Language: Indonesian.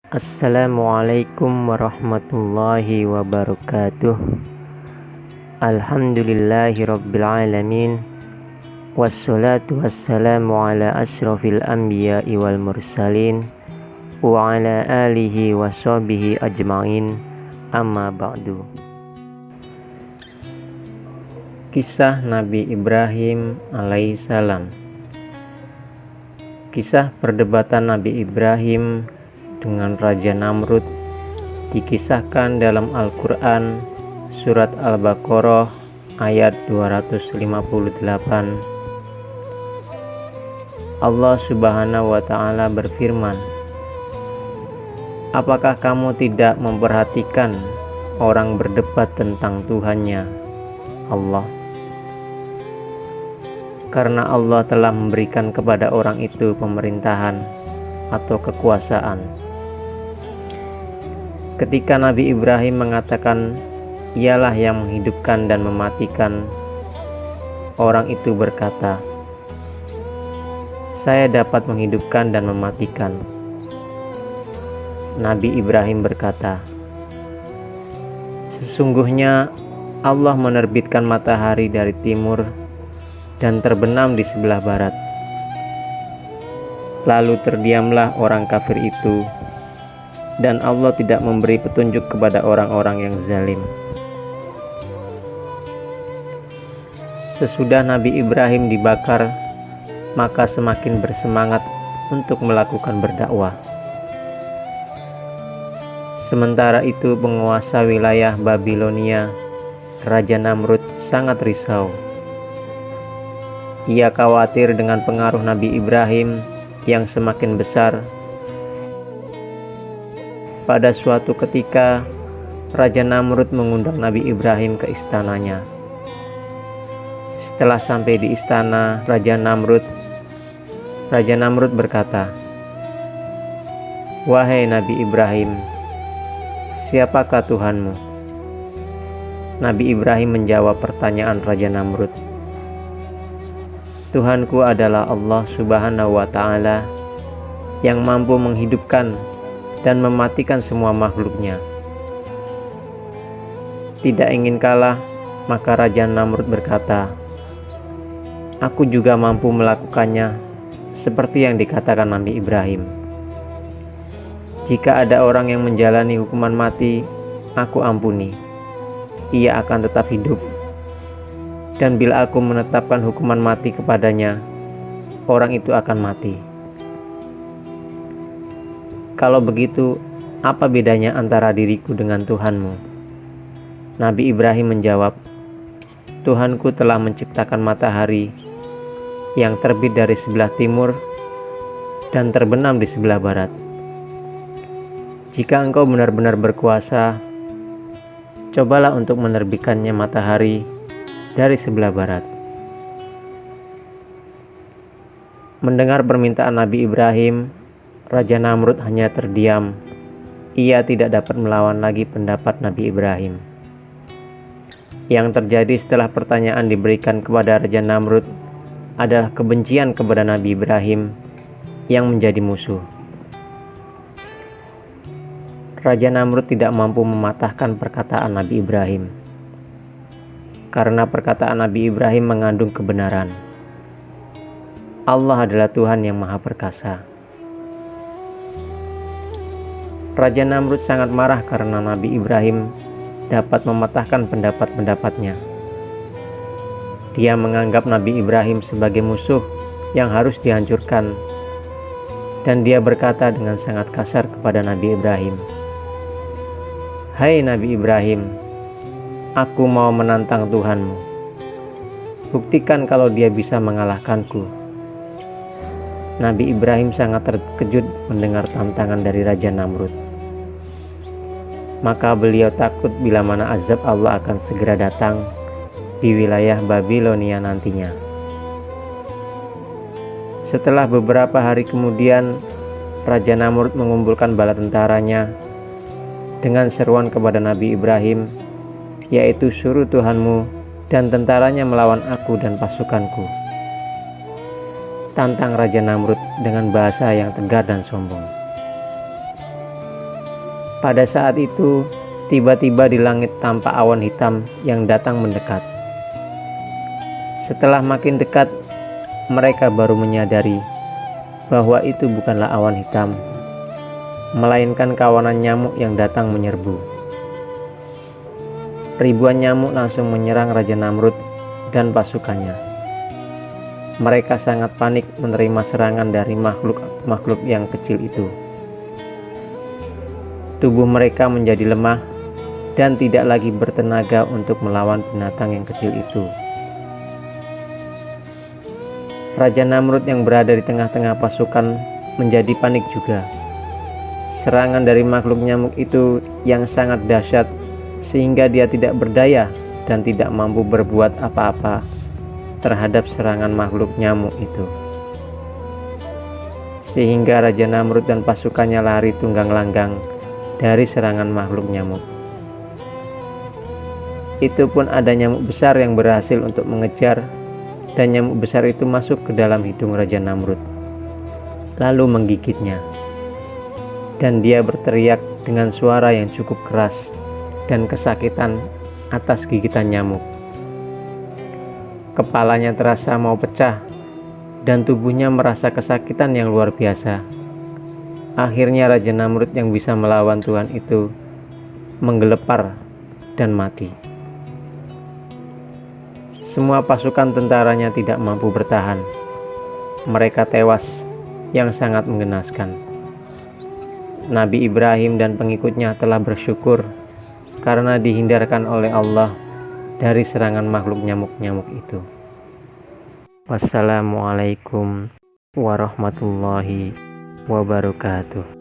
Assalamualaikum warahmatullahi wabarakatuh. Alhamdulillahi rabbil alamin. Wassalatu wassalamu ala ashrafil anbiya'i wal mursalin wa ala alihi wa sahbihi ajma'in. Amma ba'du. Kisah Nabi Ibrahim alaihissalam. Kisah perdebatan Nabi Ibrahim dengan Raja Namrud dikisahkan dalam Al-Quran Surat Al-Baqarah ayat 258. Allah Subhanahu wa Ta'ala berfirman, "Apakah kamu tidak memperhatikan orang berdebat tentang Tuhannya, Allah? Karena Allah telah memberikan kepada orang itu pemerintahan atau kekuasaan." Ketika Nabi Ibrahim mengatakan ialah yang menghidupkan dan mematikan, orang itu berkata, "Saya dapat menghidupkan dan mematikan." Nabi Ibrahim berkata, "Sesungguhnya Allah menerbitkan matahari dari timur dan terbenam di sebelah barat." Lalu terdiamlah orang kafir itu, dan Allah tidak memberi petunjuk kepada orang-orang yang zalim. Sesudah Nabi Ibrahim dibakar, maka semakin bersemangat untuk melakukan berdakwah. Sementara itu penguasa wilayah Babilonia, Raja Namrud, sangat risau. Ia khawatir dengan pengaruh Nabi Ibrahim yang semakin besar. Pada suatu ketika, Raja Namrud mengundang Nabi Ibrahim ke istananya. Setelah sampai di istana Raja Namrud berkata, "Wahai Nabi Ibrahim, siapakah Tuhanmu?" Nabi Ibrahim menjawab pertanyaan Raja Namrud, "Tuhanku adalah Allah Subhanahu wa Ta'ala yang mampu menghidupkan dan mematikan semua makhluknya." Tidak ingin kalah, maka Raja Namrud berkata, "Aku juga mampu melakukannya seperti yang dikatakan Nabi Ibrahim. Jika ada orang yang menjalani hukuman mati, aku ampuni. Ia akan tetap hidup. Dan bila aku menetapkan hukuman mati kepadanya, orang itu akan mati. Kalau begitu, apa bedanya antara diriku dengan Tuhanmu?" Nabi Ibrahim menjawab, "Tuhanku telah menciptakan matahari yang terbit dari sebelah timur dan terbenam di sebelah barat. Jika engkau benar-benar berkuasa, cobalah untuk menerbitkannya matahari dari sebelah barat." Mendengar permintaan Nabi Ibrahim, Raja Namrud hanya terdiam. Ia tidak dapat melawan lagi pendapat Nabi Ibrahim. Yang terjadi setelah pertanyaan diberikan kepada Raja Namrud adalah kebencian kepada Nabi Ibrahim yang menjadi musuh. Raja Namrud tidak mampu mematahkan perkataan Nabi Ibrahim, karena perkataan Nabi Ibrahim mengandung kebenaran. Allah adalah Tuhan yang Maha Perkasa. Raja Namrud sangat marah karena Nabi Ibrahim dapat mematahkan pendapat-pendapatnya. Dia menganggap Nabi Ibrahim sebagai musuh yang harus dihancurkan, dan dia berkata dengan sangat kasar kepada Nabi Ibrahim, "Hai Nabi Ibrahim, aku mau menantang Tuhanmu. Buktikan kalau dia bisa mengalahkanku." Nabi Ibrahim sangat terkejut mendengar tantangan dari Raja Namrud. Maka beliau takut bila mana azab Allah akan segera datang di wilayah Babilonia nantinya. Setelah beberapa hari kemudian, Raja Namrud mengumpulkan bala tentaranya dengan seruan kepada Nabi Ibrahim, yaitu, "Suruh Tuhanmu dan tentaranya melawan aku dan pasukanku." Tantang Raja Namrud dengan bahasa yang tegar dan sombong. Pada saat itu, tiba-tiba di langit tampak awan hitam yang datang mendekat. Setelah makin dekat, mereka baru menyadari bahwa itu bukanlah awan hitam, melainkan kawanan nyamuk yang datang menyerbu. Ribuan nyamuk langsung menyerang Raja Namrud dan pasukannya. Mereka sangat panik menerima serangan dari makhluk-makhluk yang kecil itu. Tubuh mereka menjadi lemah dan tidak lagi bertenaga untuk melawan binatang yang kecil itu. Raja Namrud yang berada di tengah-tengah pasukan menjadi panik juga. Serangan dari makhluk nyamuk itu yang sangat dahsyat sehingga dia tidak berdaya dan tidak mampu berbuat apa-apa terhadap serangan makhluk nyamuk itu. Sehingga Raja Namrud dan pasukannya lari tunggang langgang dari serangan makhluk nyamuk. Itu pun ada nyamuk besar yang berhasil untuk mengejar, dan nyamuk besar itu masuk ke dalam hidung Raja Namrud, lalu menggigitnya. Dan dia berteriak dengan suara yang cukup keras dan kesakitan atas gigitan nyamuk. Kepalanya terasa mau pecah dan tubuhnya merasa kesakitan yang luar biasa. Akhirnya Raja Namrud yang bisa melawan Tuhan itu menggelepar dan mati. Semua pasukan tentaranya tidak mampu bertahan. Mereka tewas yang sangat mengenaskan. Nabi Ibrahim dan pengikutnya telah bersyukur karena dihindarkan oleh Allah dari serangan makhluk nyamuk-nyamuk itu. Wassalamualaikum warahmatullahi wabarakatuh.